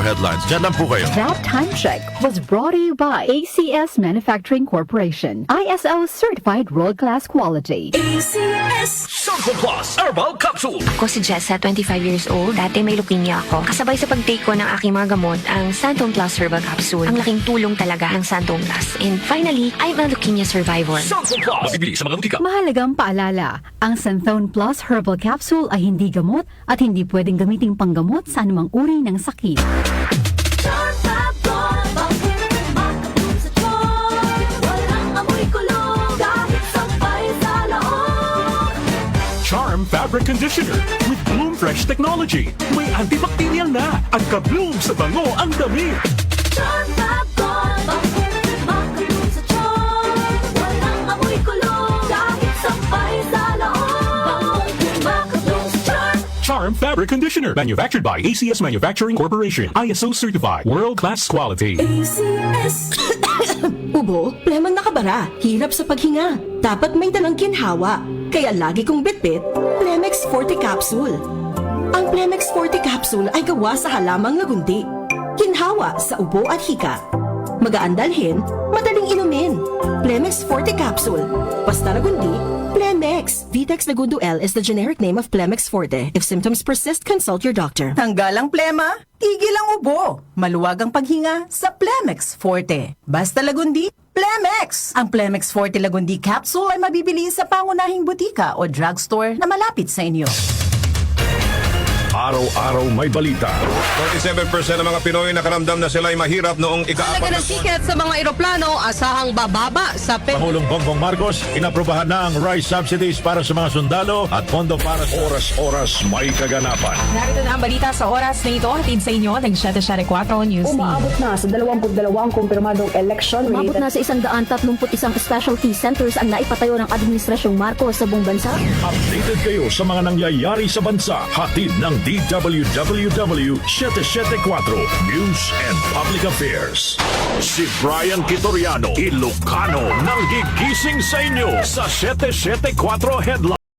headlines. Diyan lang po kayo. That time check was brought to you by ACS Manufacturing Corporation. ISO certified world-class quality. Santo Plus Herbal Capsule. Ako si Jessa, 25 years old. Dati may leukemia ako. Kasabay sa pag-take ko ng aking mga gamot, ang Santon Plus Herbal Capsule. Ang laking tulong talaga ng Santon Plus. And finally, I'm a leukemia survivor. Santo Plus. Mabibili sa mga butika. Mahalagang paalala, ang Santhone Plus Herbal Capsule ay hindi gamot at hindi pwedeng gamiting panggamot sa anumang uri ng sakit. Charm Fabric Conditioner with Bloom Fresh Technology. May antibacterial na at ka-bloom sa bango ang damit. Charm Fab-Gone, bakit makabloom sa charm? Walang amoy kulong, kahit sampay sa loob. Makabloom sa charm. Charm Fabric Conditioner. Manufactured by ACS Manufacturing Corporation. ISO certified. World-class quality. ACS. Ubo, lemon nakabara, hirap sa paghinga. Dapat may dalang ginhawa. Kaya lagi kong bitbit, Plemex Forte Capsule. Ang Plemex Forte Capsule ay gawa sa halamang lagundi. Ginhawa sa ubo at hika. Magaan dalhin, madaling inumin. Plemex Forte Capsule. Basta lagundi, Plemex. Vitex Lagundo L is the generic name of Plemex Forte. If symptoms persist, consult your doctor. Tanggal ang plema, tigil ang ubo. Maluwag ang paghinga sa Plemex Forte. Basta lagundi, Plemex! Ang Plemex Forte Lagundi Capsule ay mabibili sa pangunahing butika o drugstore na malapit sa inyo. Araw-araw may balita. 47% ng mga Pinoy nakaramdam na sila ay mahirap noong ika-4 ng tiket sa mga eroplano, asahang bababa sa Pangulong Bongbong Marcos, inaprubahan na ang rice subsidies para sa mga sundalo at pondo para sa oras-oras may kaganapan. Narito na ang balita sa oras na ito, hatid sa inyo ng 774 News Team. Umaabot na sa 22 kumpirmadong election. Umabot na sa 131 specialty centers ang naipatayo ng Administrasyong Marcos sa buong bansa. Updated kayo sa mga nangyayari sa bansa. Hatid ng DWWW 774 News and Public Affairs. Si Brian Kitoriano, Ilocano, nang gigising sa inyo sa 774 Headlines.